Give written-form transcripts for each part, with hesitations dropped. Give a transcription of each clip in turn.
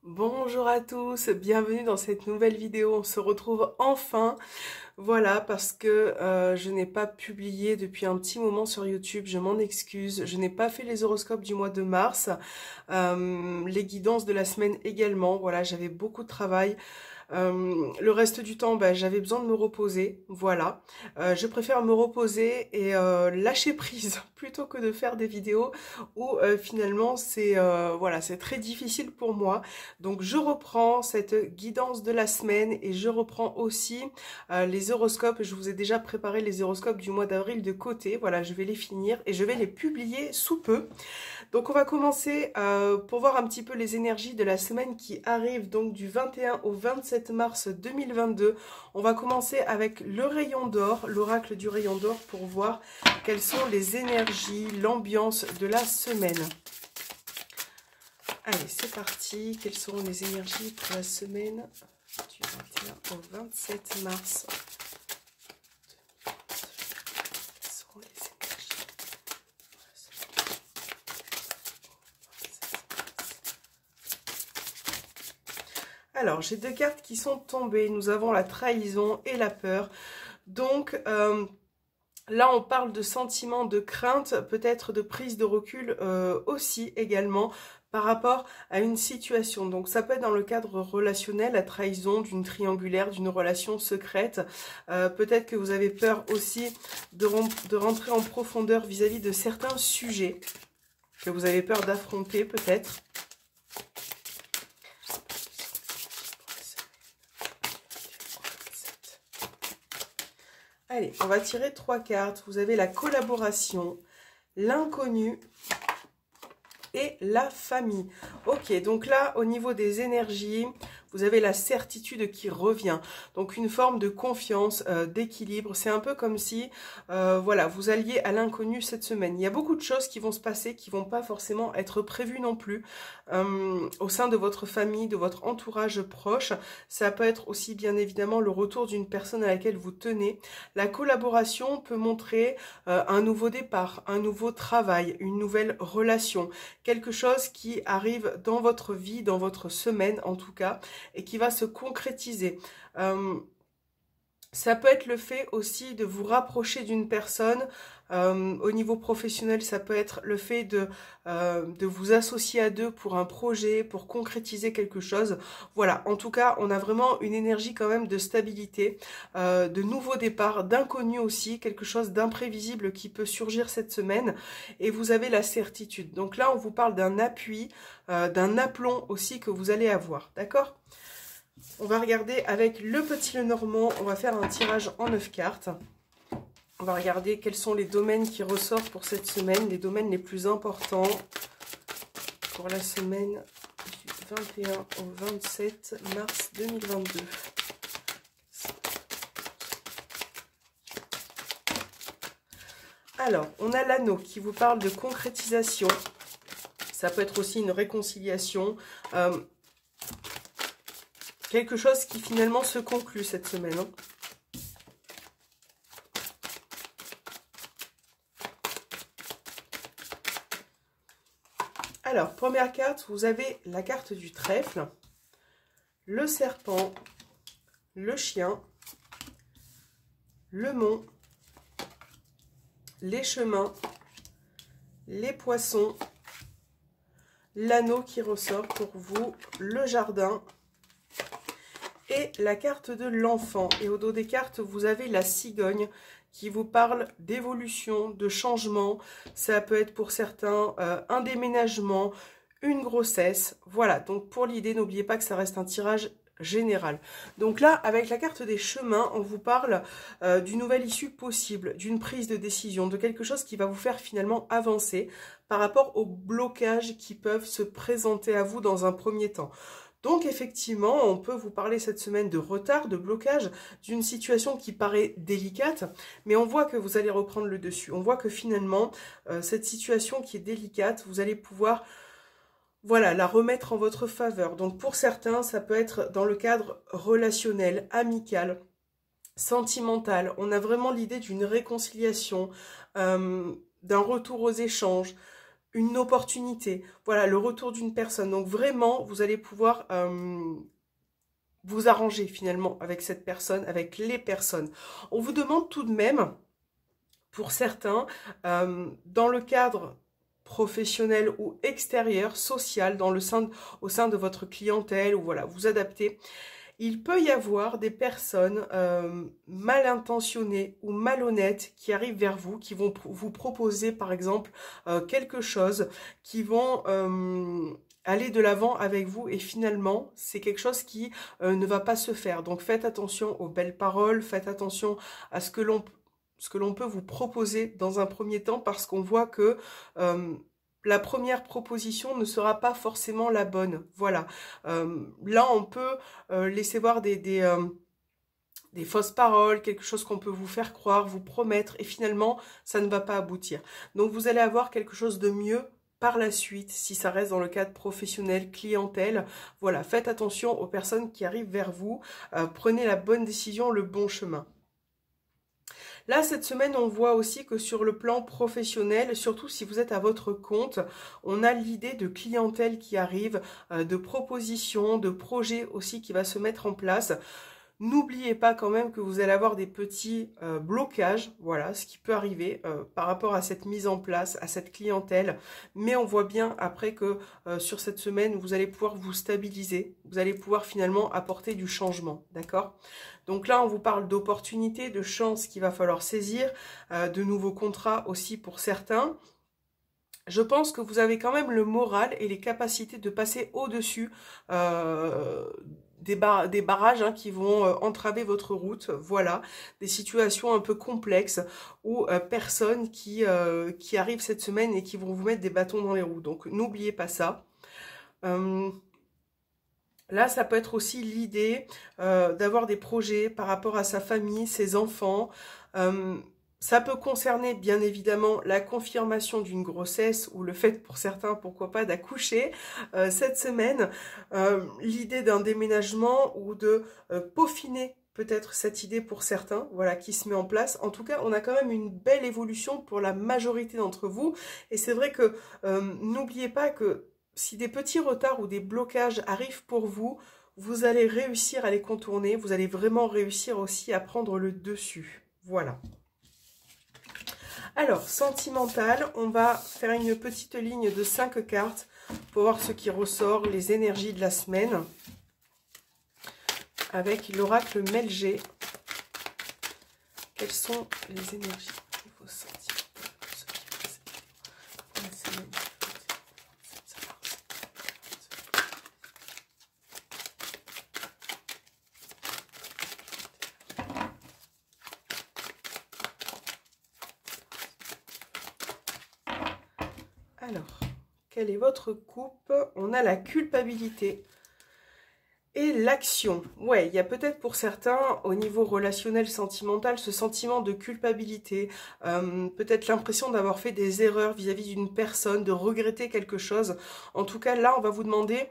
Bonjour à tous, bienvenue dans cette nouvelle vidéo. On se retrouve enfin, voilà, parce que je n'ai pas publié depuis un petit moment sur YouTube, je m'en excuse. Je n'ai pas fait les horoscopes du mois de mars, les guidances de la semaine également. Voilà, j'avais beaucoup de travail. Le reste du temps, j'avais besoin de me reposer, voilà. Je préfère me reposer et lâcher prise plutôt que de faire des vidéos où finalement voilà, c'est très difficile pour moi. Donc je reprends cette guidance de la semaine et je reprends aussi les horoscopes. Je vous ai déjà préparé les horoscopes du mois d'avril de côté. Voilà, je vais les finir et je vais les publier sous peu. Donc on va commencer pour voir un petit peu les énergies de la semaine qui arrive, donc du 21 au 27 mars 2022. On va commencer avec le rayon d'or, l'oracle du rayon d'or, pour voir quelles sont les énergies, l'ambiance de la semaine. Allez, c'est parti. Quelles seront les énergies pour la semaine du 21 au 27 mars? Quelles seront les énergies pour la semaine au 27 mars? Alors, j'ai deux cartes qui sont tombées. Nous avons la trahison et la peur. Donc, là, on parle de sentiments de crainte, peut-être de prise de recul aussi également par rapport à une situation. Donc ça peut être dans le cadre relationnel, la trahison d'une triangulaire, d'une relation secrète. Peut-être que vous avez peur aussi de rentrer en profondeur vis-à-vis de certains sujets que vous avez peur d'affronter peut-être. Allez, on va tirer trois cartes. Vous avez la collaboration, l'inconnu et la famille. Ok, donc là, au niveau des énergies, vous avez la certitude qui revient. Donc une forme de confiance, d'équilibre. C'est un peu comme si, voilà, vous alliez à l'inconnu cette semaine. Il y a beaucoup de choses qui vont se passer, qui vont pas forcément être prévues non plus au sein de votre famille, de votre entourage proche. Ça peut être aussi bien évidemment le retour d'une personne à laquelle vous tenez. La collaboration peut montrer un nouveau départ, un nouveau travail, une nouvelle relation, quelque chose qui arrive dans votre vie, dans votre semaine en tout cas, et qui va se concrétiser. Ça peut être le fait aussi de vous rapprocher d'une personne. Au niveau professionnel, ça peut être le fait de vous associer à deux pour un projet, pour concrétiser quelque chose. Voilà, en tout cas, on a vraiment une énergie quand même de stabilité, de nouveau départ, d'inconnu aussi, quelque chose d'imprévisible qui peut surgir cette semaine. Et vous avez la certitude. Donc là, on vous parle d'un appui, d'un aplomb aussi que vous allez avoir, d'accord ? On va regarder avec le petit Lenormand, on va faire un tirage en 9 cartes. On va regarder quels sont les domaines qui ressortent pour cette semaine, les domaines les plus importants pour la semaine du 21 au 27 mars 2022. Alors, on a l'anneau qui vous parle de concrétisation. Ça peut être aussi une réconciliation. Quelque chose qui finalement se conclut cette semaine. Hein. Alors, première carte, vous avez la carte du trèfle, le serpent, le chien, le mont, les chemins, les poissons, l'anneau qui ressort pour vous, le jardin, et la carte de l'enfant. Et au dos des cartes, vous avez la cigogne qui vous parle d'évolution, de changement. Ça peut être pour certains un déménagement, une grossesse. Voilà, donc pour l'idée, n'oubliez pas que ça reste un tirage général. Donc là, avec la carte des chemins, on vous parle d'une nouvelle issue possible, d'une prise de décision, de quelque chose qui va vous faire finalement avancer par rapport aux blocages qui peuvent se présenter à vous dans un premier temps. Donc effectivement, on peut vous parler cette semaine de retard, de blocage, d'une situation qui paraît délicate, mais on voit que vous allez reprendre le dessus. On voit que finalement, cette situation qui est délicate, vous allez pouvoir, voilà, la remettre en votre faveur. Donc pour certains, ça peut être dans le cadre relationnel, amical, sentimental. On a vraiment l'idée d'une réconciliation, d'un retour aux échanges, une opportunité, voilà, le retour d'une personne. Donc vraiment, vous allez pouvoir vous arranger finalement avec cette personne, avec les personnes. On vous demande tout de même, pour certains, dans le cadre professionnel ou extérieur, social, au sein de votre clientèle, ou voilà, vous adaptez. Il peut y avoir des personnes mal intentionnées ou malhonnêtes qui arrivent vers vous, qui vont vous proposer par exemple quelque chose, qui vont aller de l'avant avec vous et finalement c'est quelque chose qui ne va pas se faire. Donc faites attention aux belles paroles, faites attention à ce que l'on peut vous proposer dans un premier temps parce qu'on voit que la première proposition ne sera pas forcément la bonne. Voilà. Là, on peut laisser voir des fausses paroles, quelque chose qu'on peut vous faire croire, vous promettre, et finalement, ça ne va pas aboutir. Donc, vous allez avoir quelque chose de mieux par la suite, si ça reste dans le cadre professionnel, clientèle. Voilà, faites attention aux personnes qui arrivent vers vous. Prenez la bonne décision, le bon chemin. Là, cette semaine, on voit aussi que sur le plan professionnel, surtout si vous êtes à votre compte, on a l'idée de clientèle qui arrive, de propositions, de projets aussi qui va se mettre en place. N'oubliez pas quand même que vous allez avoir des petits blocages, voilà, ce qui peut arriver par rapport à cette mise en place, à cette clientèle. Mais on voit bien après que sur cette semaine, vous allez pouvoir vous stabiliser, vous allez pouvoir finalement apporter du changement, d'accord? Donc là, on vous parle d'opportunités, de chances qu'il va falloir saisir, de nouveaux contrats aussi pour certains. Je pense que vous avez quand même le moral et les capacités de passer au-dessus des barrages qui vont entraver votre route, voilà, des situations un peu complexes ou personnes qui arrivent cette semaine et qui vont vous mettre des bâtons dans les roues. Donc n'oubliez pas ça. Là, ça peut être aussi l'idée d'avoir des projets par rapport à sa famille, ses enfants. Ça peut concerner bien évidemment la confirmation d'une grossesse ou le fait pour certains, pourquoi pas, d'accoucher cette semaine. L'idée d'un déménagement ou de peaufiner peut-être cette idée pour certains, voilà, qui se met en place. En tout cas, on a quand même une belle évolution pour la majorité d'entre vous. Et c'est vrai que n'oubliez pas que si des petits retards ou des blocages arrivent pour vous, vous allez réussir à les contourner. Vous allez vraiment réussir aussi à prendre le dessus. Voilà. Alors, sentimental, on va faire une petite ligne de 5 cartes pour voir ce qui ressort, les énergies de la semaine. Avec l'oracle Melger. Quelles sont les énergies de vos sentiments? Alors, quelle est votre coupe? On a la culpabilité et l'action. Ouais, il y a peut-être pour certains, au niveau relationnel, sentimental, ce sentiment de culpabilité, peut-être l'impression d'avoir fait des erreurs vis-à-vis d'une personne, de regretter quelque chose. En tout cas, là, on va vous demander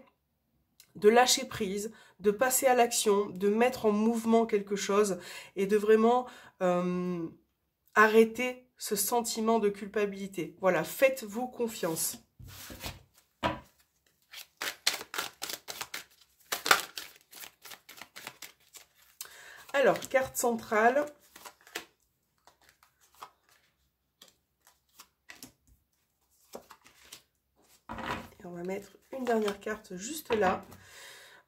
de lâcher prise, de passer à l'action, de mettre en mouvement quelque chose et de vraiment arrêter ce sentiment de culpabilité. Voilà, faites-vous confiance. Alors, carte centrale. Et on va mettre une dernière carte juste là.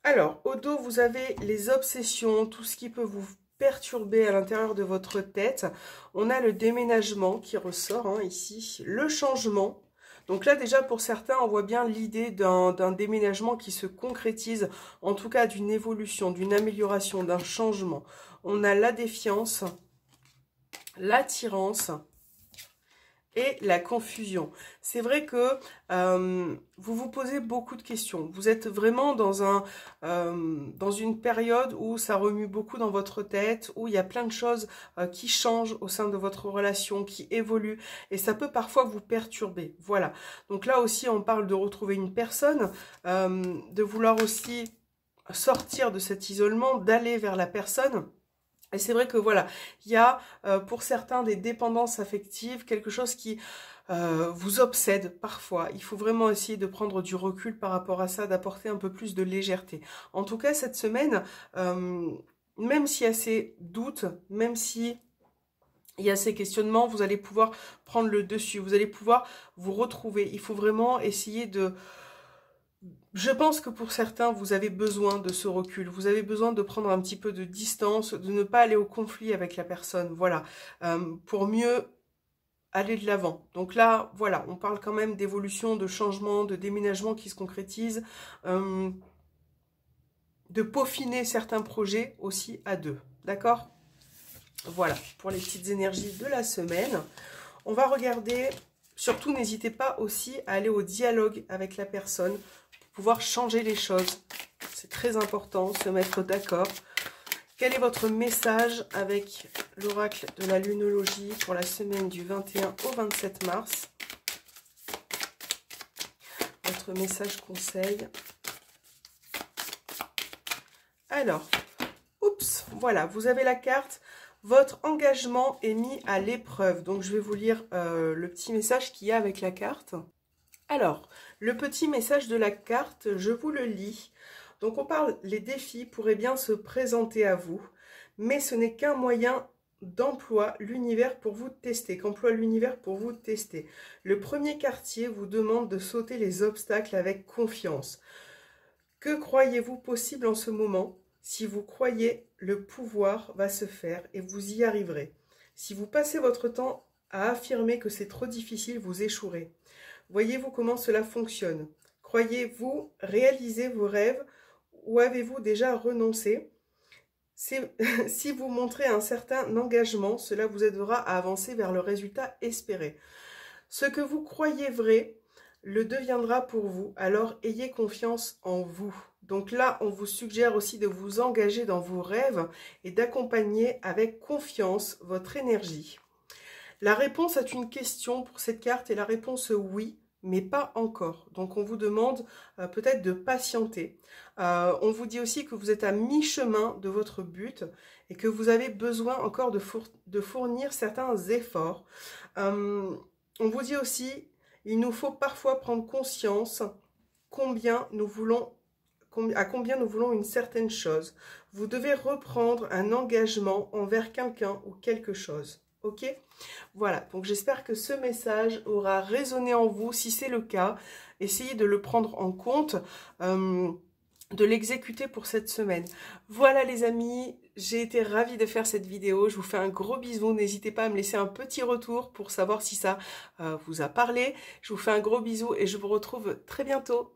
Alors, au dos, vous avez les obsessions, tout ce qui peut vous perturbé à l'intérieur de votre tête. On a le déménagement qui ressort ici, le changement. Donc là déjà pour certains on voit bien l'idée d'un déménagement qui se concrétise, en tout cas d'une évolution, d'une amélioration, d'un changement. On a la défiance, l'attirance et la confusion. C'est vrai que vous vous posez beaucoup de questions. Vous êtes vraiment dans une période où ça remue beaucoup dans votre tête, où il y a plein de choses qui changent au sein de votre relation, qui évoluent, et ça peut parfois vous perturber. Voilà. Donc là aussi, on parle de retrouver une personne, de vouloir aussi sortir de cet isolement, d'aller vers la personne. Et c'est vrai que voilà, il y a pour certains des dépendances affectives, quelque chose qui vous obsède parfois. Il faut vraiment essayer de prendre du recul par rapport à ça, d'apporter un peu plus de légèreté. En tout cas, cette semaine, même s'il y a ces doutes, même si il y a ces questionnements, vous allez pouvoir prendre le dessus, vous allez pouvoir vous retrouver. Il faut vraiment essayer de... Je pense que pour certains, vous avez besoin de ce recul, vous avez besoin de prendre un petit peu de distance, de ne pas aller au conflit avec la personne, voilà, pour mieux aller de l'avant. Donc là, voilà, on parle quand même d'évolution, de changement, de déménagement qui se concrétise, de peaufiner certains projets aussi à deux, d'accord? Voilà, pour les petites énergies de la semaine. On va regarder, surtout n'hésitez pas aussi à aller au dialogue avec la personne pour pouvoir changer les choses. C'est très important, se mettre d'accord. Quel est votre message avec l'oracle de la lunologie pour la semaine du 21 au 27 mars? Votre message conseil. Alors, oups, voilà, vous avez la carte. Votre engagement est mis à l'épreuve. Donc, je vais vous lire le petit message qu'il y a avec la carte. Alors, le petit message de la carte, je vous le lis. Donc, on parle, les défis pourraient bien se présenter à vous, mais ce n'est qu'un moyen d'emploi l'univers pour vous tester, qu'emploie l'univers pour vous tester. Le premier quartier vous demande de sauter les obstacles avec confiance. Que croyez-vous possible en ce moment? Si vous croyez, le pouvoir va se faire et vous y arriverez. Si vous passez votre temps à affirmer que c'est trop difficile, vous échouerez. Voyez-vous comment cela fonctionne? Croyez-vous réaliser vos rêves ou avez-vous déjà renoncé? Si vous montrez un certain engagement, cela vous aidera à avancer vers le résultat espéré. Ce que vous croyez vrai le deviendra pour vous, alors ayez confiance en vous. Donc là, on vous suggère aussi de vous engager dans vos rêves et d'accompagner avec confiance votre énergie. La réponse est une question pour cette carte et la réponse oui, mais pas encore. Donc on vous demande peut-être de patienter. On vous dit aussi que vous êtes à mi-chemin de votre but et que vous avez besoin encore de fournir certains efforts. On vous dit aussi, il nous faut parfois prendre conscience à combien nous voulons une certaine chose. Vous devez reprendre un engagement envers quelqu'un ou quelque chose. Ok? Voilà, donc j'espère que ce message aura résonné en vous. Si c'est le cas, essayez de le prendre en compte, de l'exécuter pour cette semaine. Voilà les amis, j'ai été ravie de faire cette vidéo. Je vous fais un gros bisou. N'hésitez pas à me laisser un petit retour pour savoir si ça vous a parlé. Je vous fais un gros bisou et je vous retrouve très bientôt.